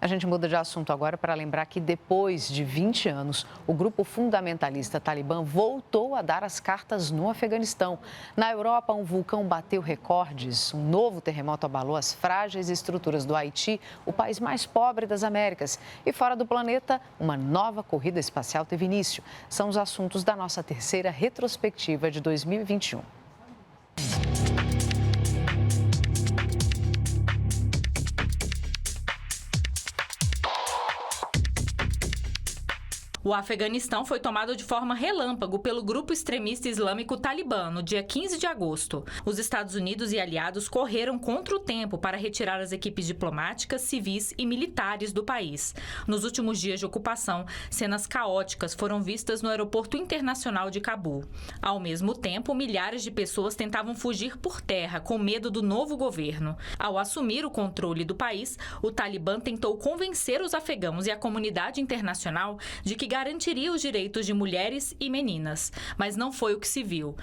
A gente muda de assunto agora para lembrar que depois de 20 anos, o grupo fundamentalista Talibã voltou a dar as cartas no Afeganistão. Na Europa, um vulcão bateu recordes. Um novo terremoto abalou as frágeis estruturas do Haiti, o país mais pobre das Américas. E fora do planeta, uma nova corrida espacial teve início. São os assuntos da nossa terceira retrospectiva de 2021. O Afeganistão foi tomado de forma relâmpago pelo grupo extremista islâmico Talibã no dia 15 de agosto. Os Estados Unidos e aliados correram contra o tempo para retirar as equipes diplomáticas, civis e militares do país. Nos últimos dias de ocupação, cenas caóticas foram vistas no aeroporto internacional de Cabul. Ao mesmo tempo, milhares de pessoas tentavam fugir por terra com medo do novo governo. Ao assumir o controle do país, o Talibã tentou convencer os afegãos e a comunidade internacional de que garantiria os direitos de mulheres e meninas, mas não foi o que se viu.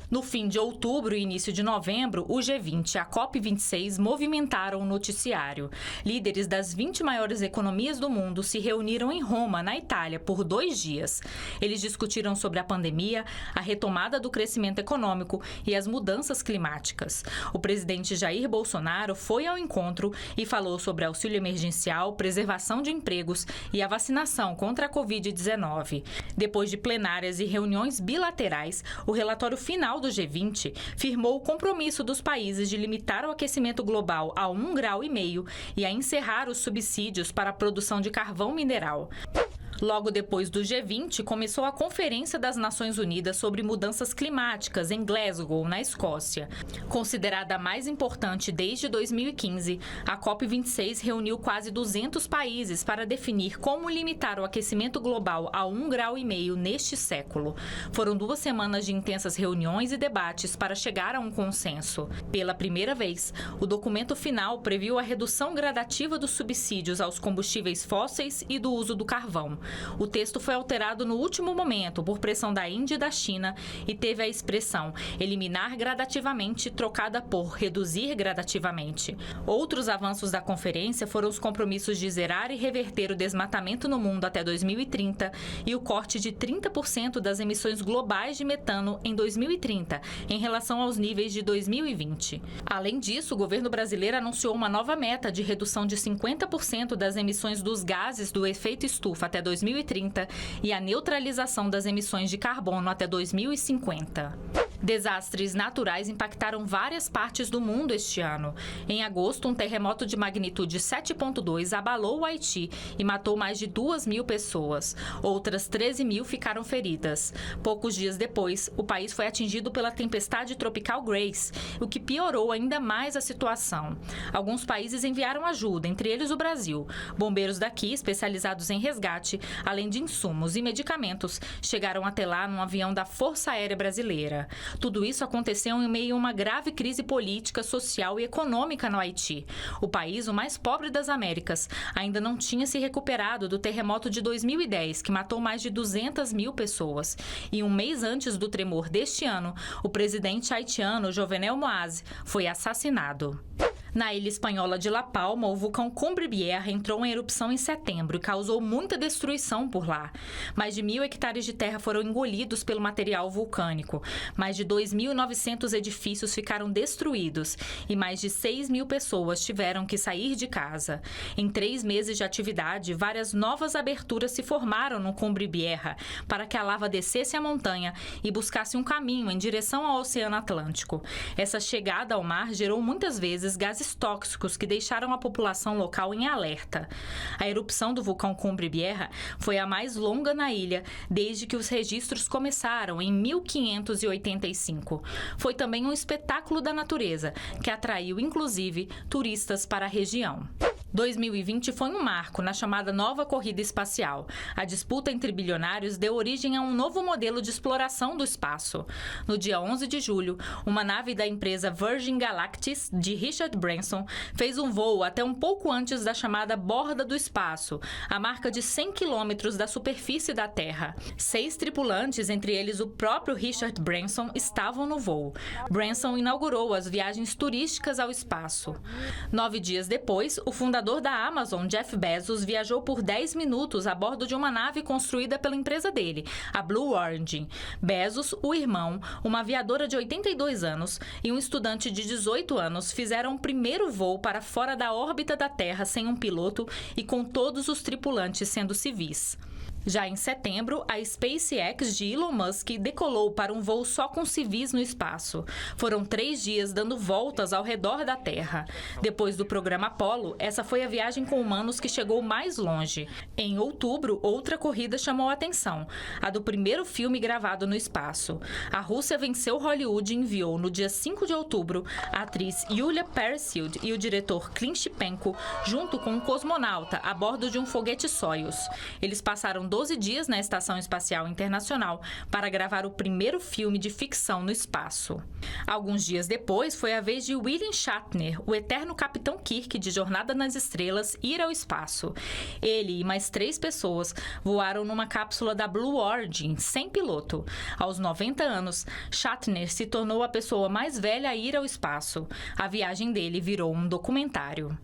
No fim de outubro e início de novembro, o G20 e a COP26 movimentaram o noticiário. Líderes das 20 maiores economias do mundo se reuniram em Roma, na Itália, por 2 dias. Eles discutiram sobre a pandemia, a retomada do crescimento econômico e as mudanças climáticas. O presidente Jair Bolsonaro foi ao encontro e falou sobre auxílio emergencial, preservação de empregos e a vacinação contra a Covid-19. Depois de plenárias e reuniões bilaterais, o relatório final do G20 firmou o compromisso dos países de limitar o aquecimento global a 1,5 graus e a encerrar os subsídios para a produção de carvão mineral. Logo depois do G20, começou a Conferência das Nações Unidas sobre Mudanças Climáticas em Glasgow, na Escócia. Considerada a mais importante desde 2015, a COP26 reuniu quase 200 países para definir como limitar o aquecimento global a 1,5 graus neste século. Foram 2 semanas de intensas reuniões e debates para chegar a um consenso. Pela primeira vez, o documento final previu a redução gradativa dos subsídios aos combustíveis fósseis e do uso do carvão. O texto foi alterado no último momento por pressão da Índia e da China e teve a expressão eliminar gradativamente trocada por reduzir gradativamente. Outros avanços da conferência foram os compromissos de zerar e reverter o desmatamento no mundo até 2030 e o corte de 30% das emissões globais de metano em 2030, em relação aos níveis de 2020. Além disso, o governo brasileiro anunciou uma nova meta de redução de 50% das emissões dos gases do efeito estufa até 2030 e a neutralização das emissões de carbono até 2050. Desastres naturais impactaram várias partes do mundo este ano. Em agosto, um terremoto de magnitude 7,2 abalou o Haiti e matou mais de 2.000 pessoas. Outras 13.000 ficaram feridas. Poucos dias depois, o país foi atingido pela tempestade tropical Grace, o que piorou ainda mais a situação. Alguns países enviaram ajuda, entre eles o Brasil. Bombeiros daqui, especializados em resgate, além de insumos e medicamentos, chegaram até lá num avião da Força Aérea Brasileira. Tudo isso aconteceu em meio a uma grave crise política, social e econômica no Haiti. O país, o mais pobre das Américas, ainda não tinha se recuperado do terremoto de 2010, que matou mais de 200.000 pessoas. E um mês antes do tremor deste ano, o presidente haitiano, Jovenel Moïse, foi assassinado. Na ilha espanhola de La Palma, o vulcão Cumbre Vieja entrou em erupção em setembro e causou muita destruição por lá. Mais de 1.000 hectares de terra foram engolidos pelo material vulcânico. Mais de 2.900 edifícios ficaram destruídos e mais de 6.000 pessoas tiveram que sair de casa. Em 3 meses de atividade, várias novas aberturas se formaram no Cumbre Vieja para que a lava descesse a montanha e buscasse um caminho em direção ao Oceano Atlântico. Essa chegada ao mar gerou muitas vezes gases tóxicos que deixaram a população local em alerta. A erupção do vulcão Cumbre Vieja foi a mais longa na ilha desde que os registros começaram em 1585. Foi também um espetáculo da natureza que atraiu, inclusive, turistas para a região. 2020 foi um marco na chamada nova corrida espacial. A disputa entre bilionários deu origem a um novo modelo de exploração do espaço. No dia 11 de julho, uma nave da empresa Virgin Galactic, de Richard Branson, fez um voo até um pouco antes da chamada borda do espaço, a marca de 100 quilômetros da superfície da Terra. 6 tripulantes, entre eles o próprio Richard Branson, estavam no voo. Branson inaugurou as viagens turísticas ao espaço. 9 dias depois, o fundador fundador da Amazon, Jeff Bezos, viajou por 10 minutos a bordo de uma nave construída pela empresa dele, a Blue Origin. Bezos, o irmão, uma aviadora de 82 anos e um estudante de 18 anos fizeram o primeiro voo para fora da órbita da Terra sem um piloto e com todos os tripulantes sendo civis. Já em setembro, a SpaceX de Elon Musk decolou para um voo só com civis no espaço. Foram 3 dias dando voltas ao redor da Terra. Depois do programa Apollo, essa foi a viagem com humanos que chegou mais longe. Em outubro, outra corrida chamou a atenção, a do primeiro filme gravado no espaço. A Rússia venceu Hollywood e enviou, no dia 5 de outubro, a atriz Yulia Peresild e o diretor Clint Shipenko, junto com um cosmonauta, a bordo de um foguete Soyuz. Eles passaram 12 dias na Estação Espacial Internacional para gravar o primeiro filme de ficção no espaço. Alguns dias depois, foi a vez de William Shatner, o eterno Capitão Kirk de Jornada nas Estrelas, ir ao espaço. Ele e mais 3 pessoas voaram numa cápsula da Blue Origin, sem piloto. Aos 90 anos, Shatner se tornou a pessoa mais velha a ir ao espaço. A viagem dele virou um documentário.